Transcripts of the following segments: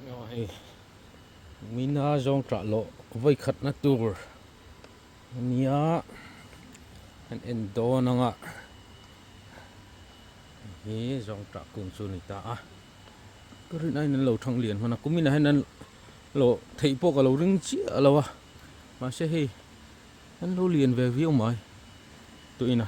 Rồi mina zong trả lộ với khát na tour nia anh endo nanga hi zong trả cùng su ni ta cái này nên lâu thằng liền mà cũng mình hay nên lộ thấy bộ cái lâu rừng chia lâu mà sẽ hi nên lâu liền về với ông mày tụi nào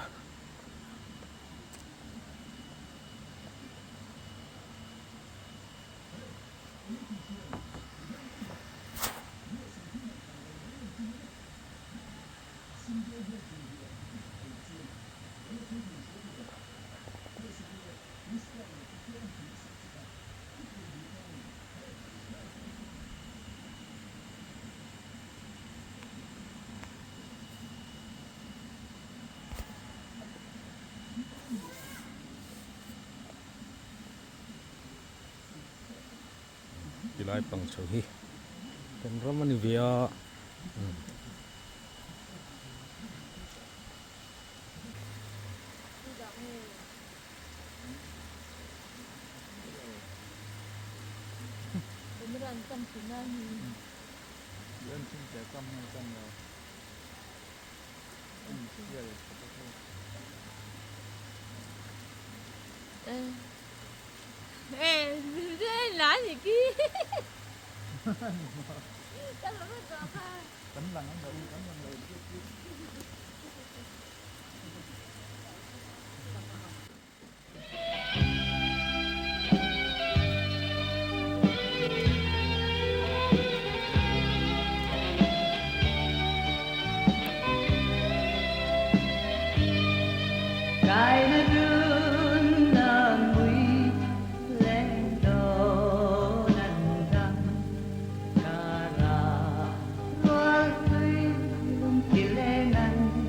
đi lại bằng số hi tên Roman Via beneran kan tsunami. Yan cinta kamu kan ya. Iya ya. Đây là gì kia? Chắc là nó giọt ha. Tấm lần nó đụng, tấm lần này. Hãy subscribe cho kênh Ghiền Mì Gõ để không bỏ lỡ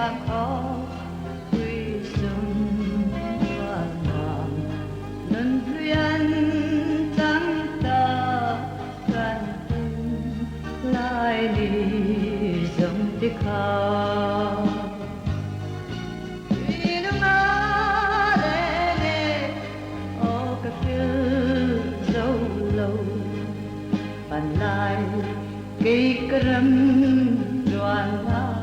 vàng khó quy xuân hoa vàng lần thuyền trắng ta gần lại đi dòng tiếc khao vì nước mắt lệ lệ ô cà phê dâu lâu bàn lại cây cơm đoàn la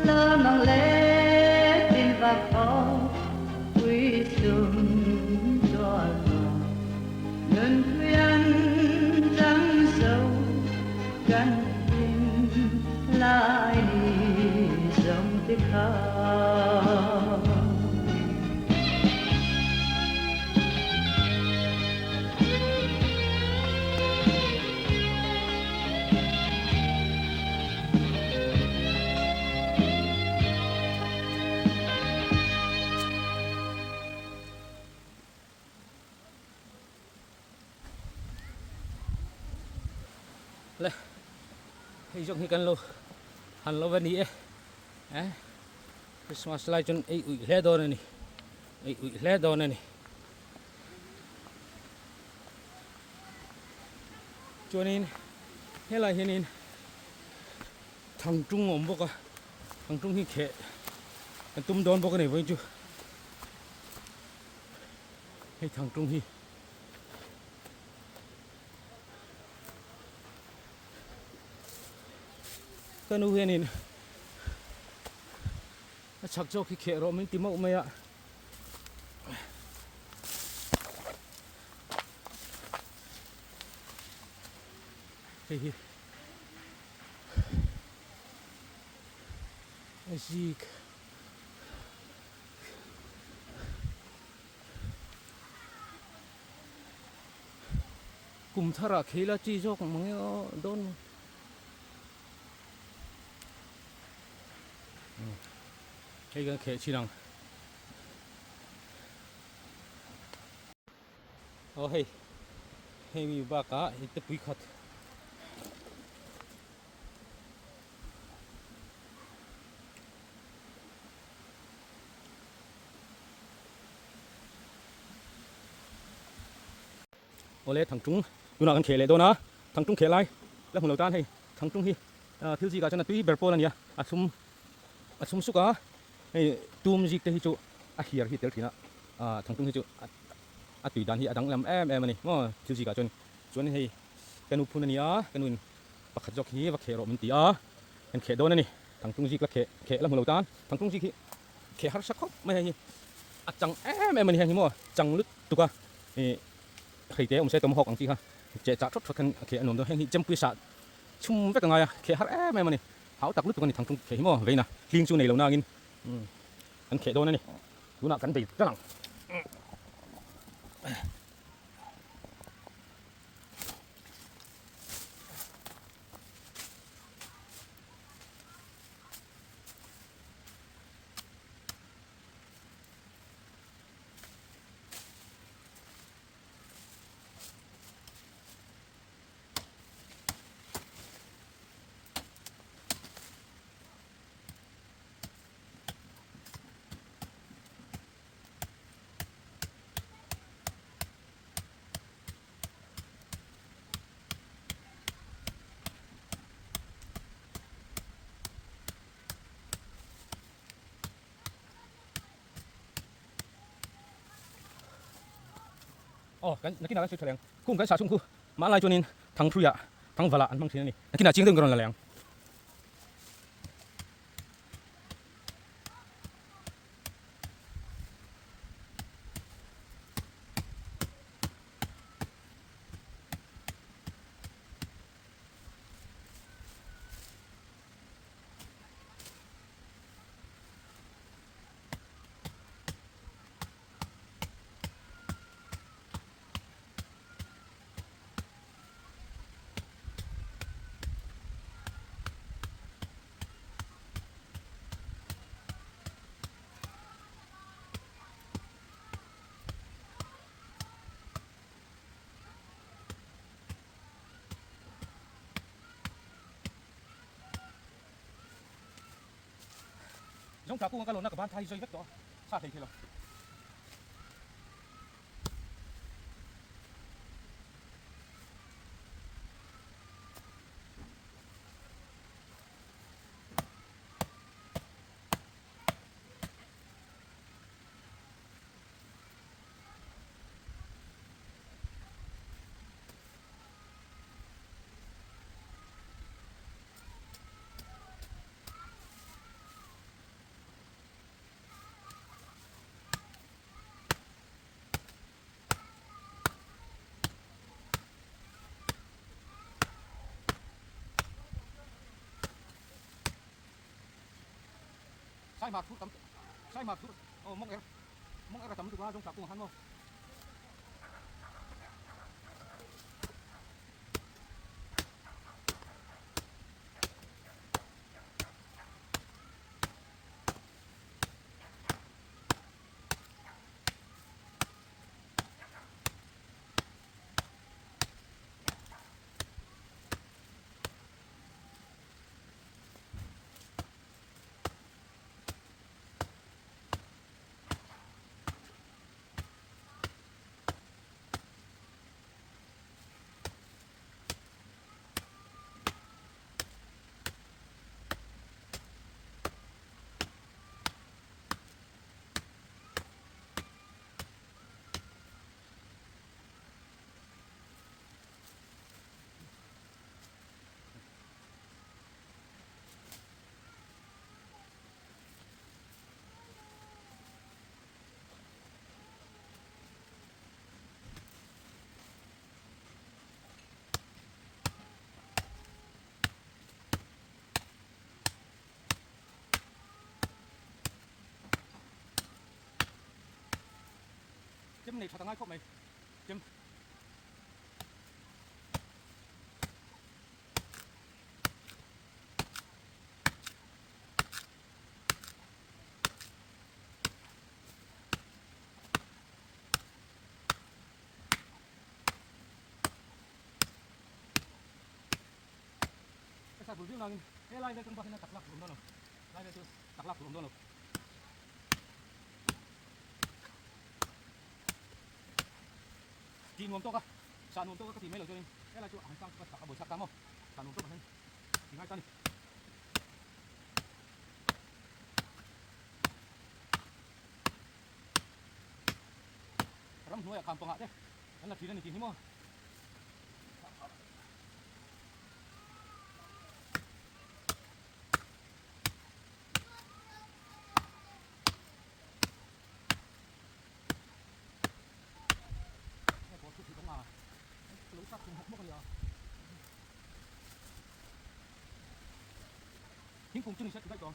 lơ mang lệ tin và khó quý xuân đoàn lần thuyền trắng sâu gần lại đi dòng tiếc khao le hei jong hi kan lo han lo vani e Christmas lai chun ei ui hle don ani ei ui hle don ani chuanin helai hianin thang trung om boka thang trung hi khe kan tum don boka nei voi chu hei thang trung hi kanu hianin chak chok hi khe ro min ti mau mai a hei hi asik kum thara khela chi jok mange don hei kan khe chirang oh hei hei mi ba ka ite pui khat ole thằng trung tuna kan khe le do na thằng trung khe lai la hun lo tan hei thằng trung hi thil ji ka chana tui berpol ania asum suka hei tum ji te hi chu a hiar hi tel thina thằng trung hi chu a tui dan hi adang lam em ani mo thil ji ka chuan hei kanu phun ania kanun pakhat jok hi wa khe ro min ti a kan khe don ani thằng trung ji la khe la hun lo tan thằng trung ji hi khe har sak khop mai hi a chang em ani hi mo chang lut tuka khởi tế ông sẽ tôm hộp anh chị ha chế trả chốt thân khi anh đó hay chấm quy sạt chung với cả ngày khi hát em này háo tặc lúc tụi con thằng trung khi mà vậy nè liên chu này lâu na nghìn anh khẽ đôi này lúc nào cắn bị rất nặng kan nakina kan suthaleng khung kan sa chung khu ma lai chunin thang thuya thang vala an mang thina ni nakina ching deng ron la leng trong trà cung cái lồn nó cả ban thay dây vết đó xa thầy thế rồi sai mạc chút tắm sai mạc chút mong em tắm từ qua trong trà cung hắn không chấm này thằng ai khóc mày chấm cái sao bùi nào cái lai đây con bao nhiêu tạc lạc lùm đó nào lai đây chưa tạc lạc lùm đó nàoจีนวมโต๊ะก็สานวมโต๊ะก็ทีไม่เลยจริงแค่เราจะหันsangก็ตักบุษสักตามมั้งสานวมโต๊ะก็เห็นยังไงตอนนี้รำหน่วยคำปองหะเด้นั่นแหละทีนั้นจริงที่มั้งทุกทีต้องมารู้สักถึงหกโมงเลยทิ้งกุ้งจุ่มเช็ดได้ก่อน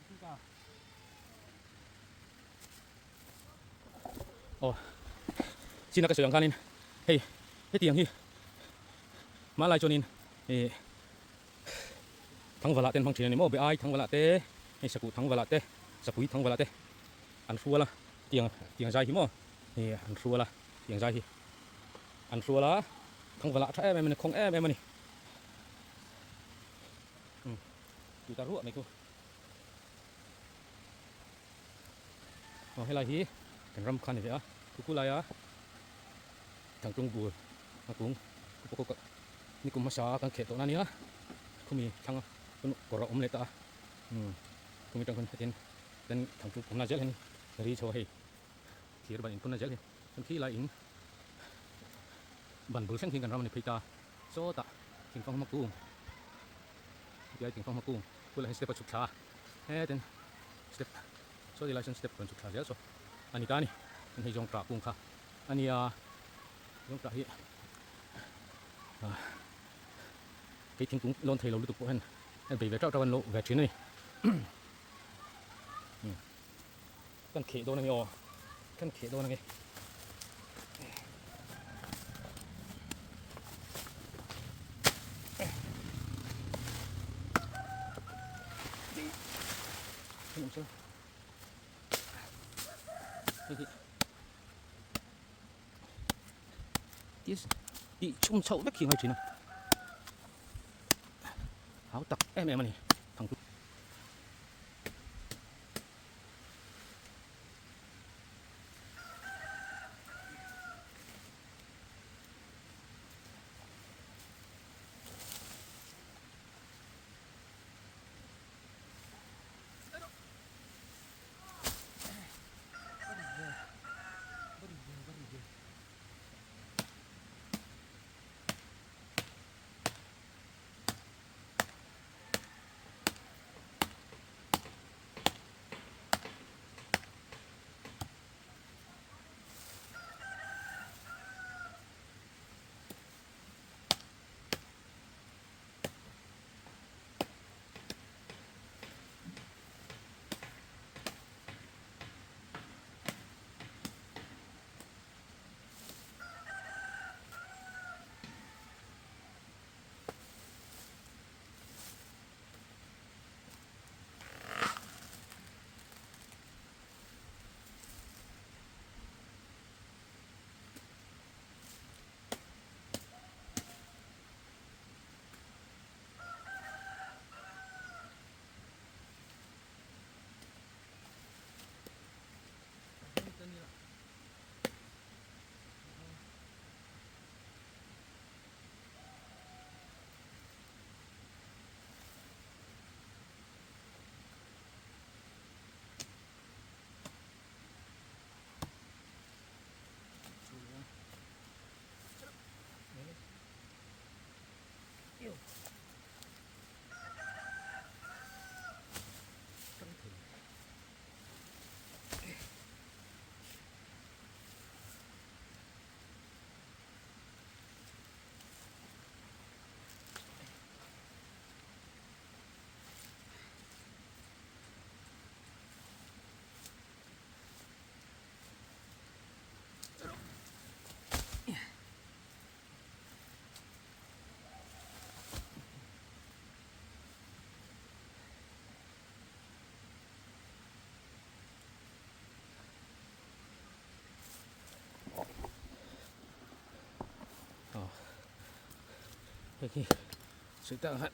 Kita. Oh, xin các sự an khang hey, hey tiếng hi, mà lại cho nên, thằng vợ lạ tên phong trình này mà bị ai thằng vợ lạ té, hey sạc thằng vợ lạ té, sạc quý thằng vợ lạ té, ăn xua là tiếng dài hi mà, hey ăn xua là tiếng dài hi, ăn xua là thằng vợ lạ trái em không em này, kita ruộng này cô. Hay là hi thằng râm khăn này vậy á, cú lại á, thằng trung bùi, nó cũng ni cũng masya kan keto na niya, kumi thằng con cỏ ôm lại ta, cũng như trong con thiên đến thằng chú cũng là chết lên rí cho hay thì bạn cũng là chết lên khi lại in bản bự sáng thiênกันเราเนี่ยพิจารโซตะถึงฟังมากุ้งย้ายถึงฟังมากุ้งกูเลยสเต็ปสุดท้ายเฮ้ยเป็นสเต็ปโซดีไลน์สเต็ปเป็นสุดท้ายแล้วโซอันนี้การนี่มันให้จงตรากุ้งค่ะอันนี้จงตราที่cái thiên cũng lon thầy lâu được của anh bị về trao trao anh lộ về chuyến này con khỉ đâu này nhỏ con khỉ đâu này không sao đi chung sâu vách khi ngay chuyến này háo tặc em này thằng cái sự tạo hận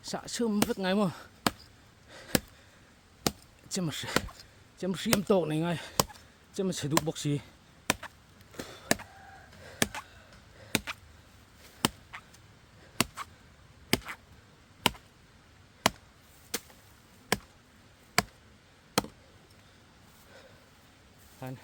xả sương vứt ngay mà chăm xiêm tổ này ngay chăm sử dụng bọc xì anh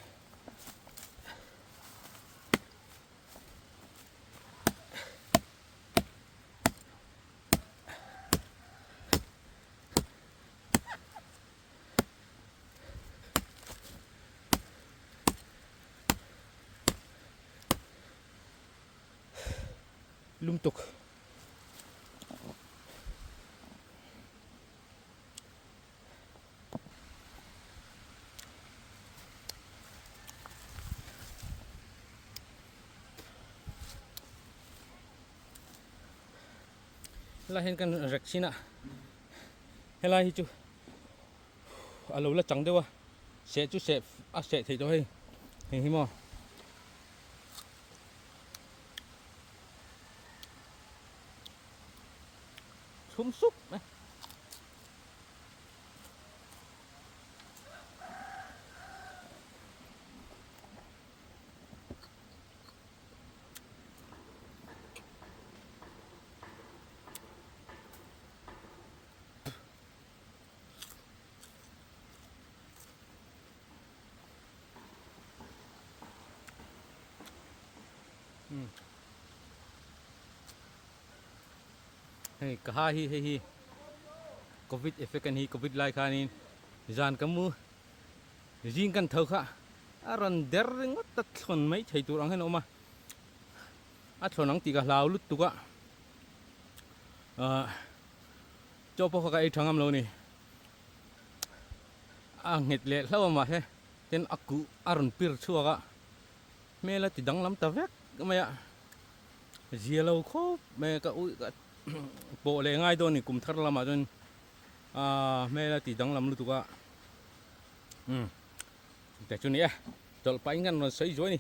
lumtok lahin kan reksina helai chu alo la chang dewa se chu se a se thei do hei hi mo sum sup này hey ka hi covid effect kan hi covid lai khanin jan kamu jing kan thau kha aran der ngot tat thon mai thei tur ang hen oma a thonang ti ka lau lut tu ka cho po ka ai thangam lo ni a nget le hlaw ma he ten aku aron pir chuaka mela ti dang lam ta vek maya zielo khop me ka u ka bộ lệ ngay đó thì cũng thắt là mà cho mẹ là tỷ đăng làm luôn tụi cả để cho nè cho phải ngăn nó sấy rối đi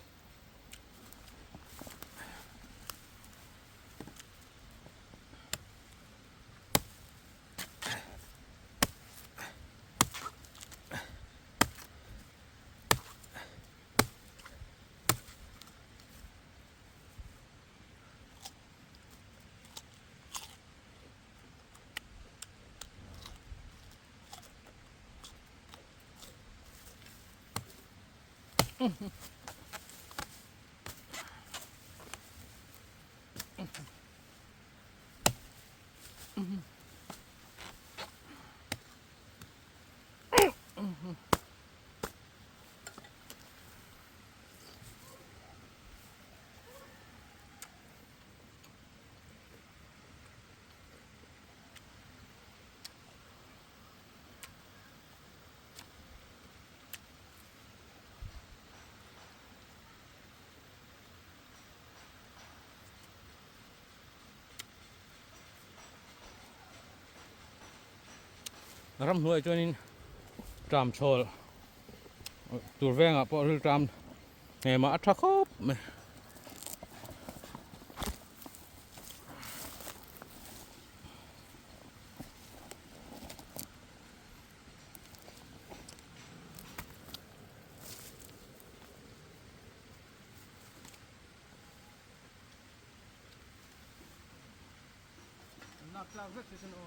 ram nuôi cho nên tràm chol tur veng à po ril tràm ngày mà atha khop nak lang vek sen o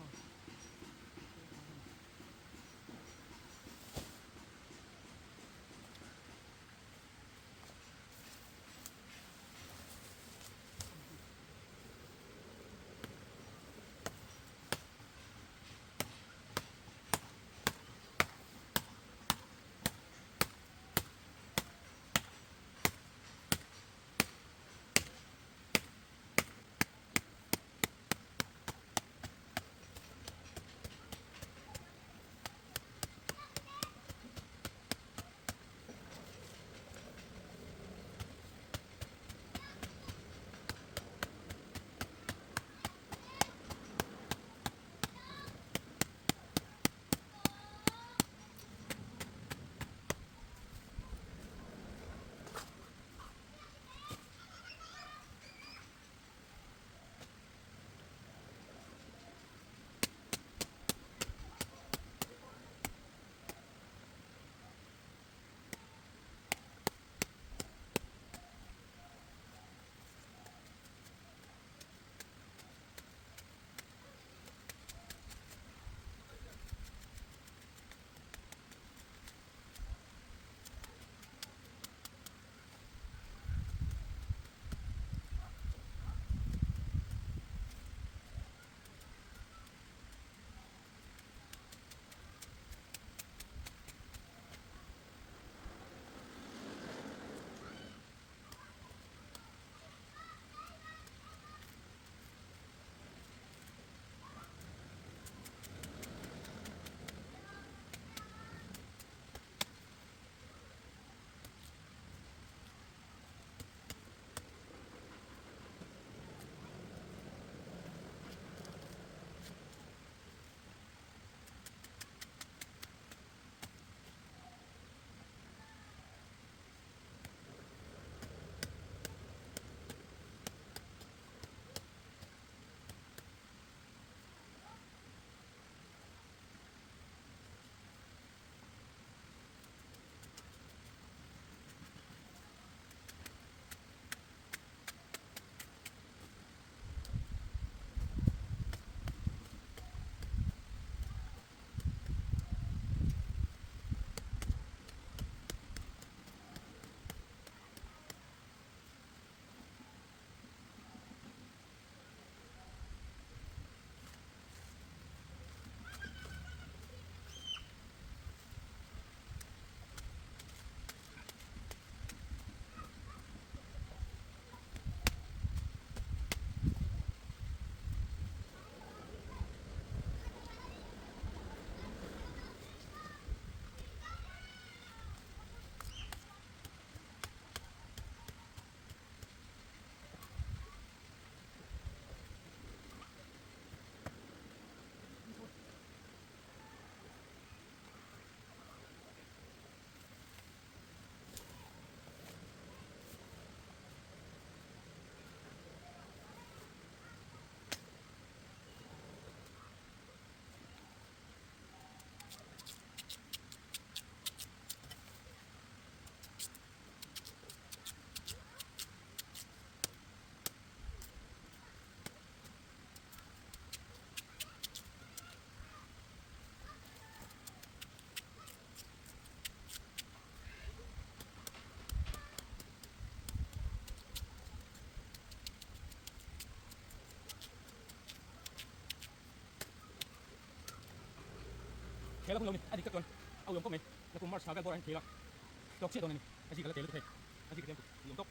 เคแล้วพวกเรานี่อดีตกันเอาลงก็ไม่แล้วกูมาร์ชหากันบอลเคละดอกเชี่ยตรงนี้ไอ้ที่กันแล้วเตะเลยเตะไอ้ที่กันเตะลงตก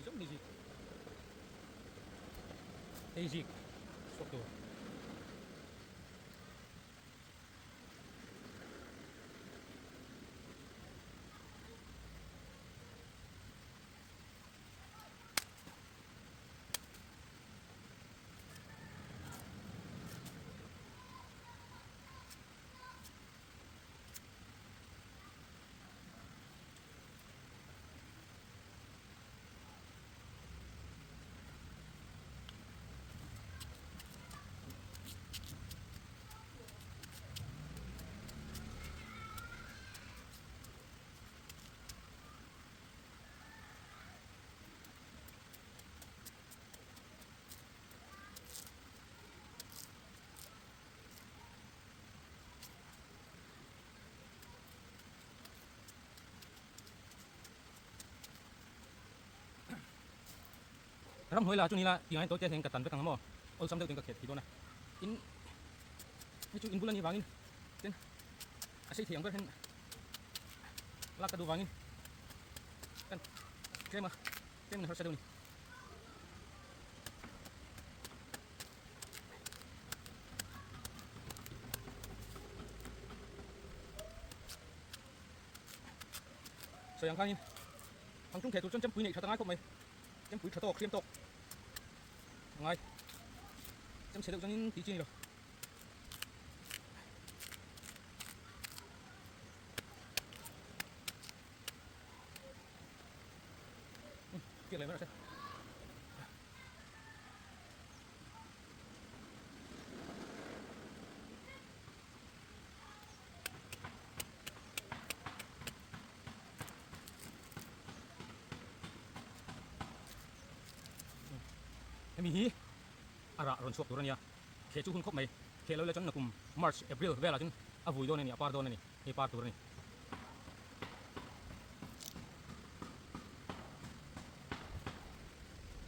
giống đi gì đây gì sốt đồ rắm hồi là chỗ này là tiếng Anh tôi chơi thành cả tần với thằng mò ôi xong đâu tiếng cả khét thì đó này in cái chú in bulan ni vangin ten asai thiang berhen lak kadu vangin kan kema harus ada ni sayang kangin ang trung thể tụi chân quý này thật ngay không mày chân quý thật to khiêm to ngay chân sẽ được cho nên tí chi rồi kia lại mới ra em hi ara ron suak turan ya khe chu hun khop mai khe lo le chon nakum march april vela chun avui don ni apar don ni e par turan ni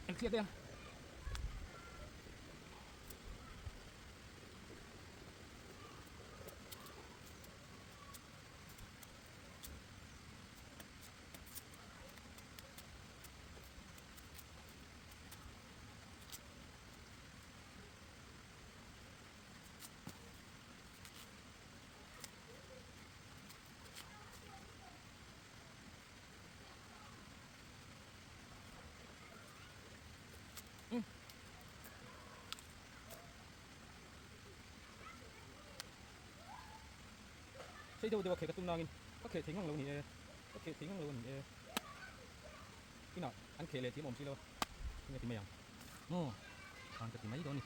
em clear đây xây đâu đều khe cái tung nangin có khe thính ngang lâu ni có khe thính ngang lâu ni khi nào anh khe le thì mồm xí lâu nghe thì mày no còn cái mấy đó ni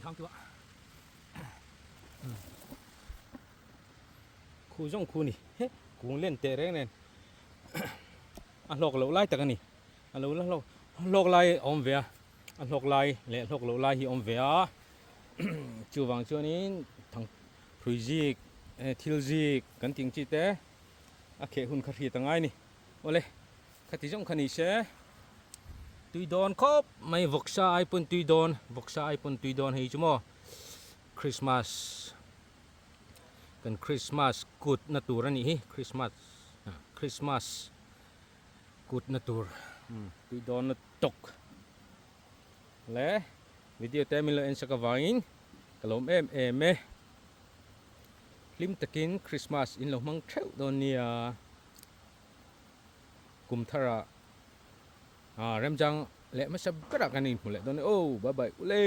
ทางตัวครูจ้องครูนี่เฮ้กูเล่นเตะแรงเนี่ยอ่ะหลอกเราไล่แต่กันนี่อ่ะเราหลอกไล่อมเวียอ่ะหลอกไล่และหลอกเราไล่ที่อมเวียจู่วังช่วงนี้ทางพรุยจิกทิลจิกกันจริงจิตเตะอ่ะเคหุ่นขัดที่ตั้งไงนี่โอ้เลยขัดที่จ้องขันนี่เช่ตุยดอนครบไม่วกชายปุ่นตุยดอนวกชายปุ่นตุยดอนให้จุโมคริสต์มาสกันคริสต์มาสกูดนาตูรันนี่คริสต์มาสกูดนาตูรตุยดอนนตกและวิดีโอเต็มเลยเอ็นสักวันกลมเอ็มลิมตะกินคริสต์มาสอินหลงมังเทวโดนเนี่ยกุมทาระเริ่มจังเละไม่ใช่กระดักกันนี่หมดเลยตอนนี้โอ้บายบายอุเล่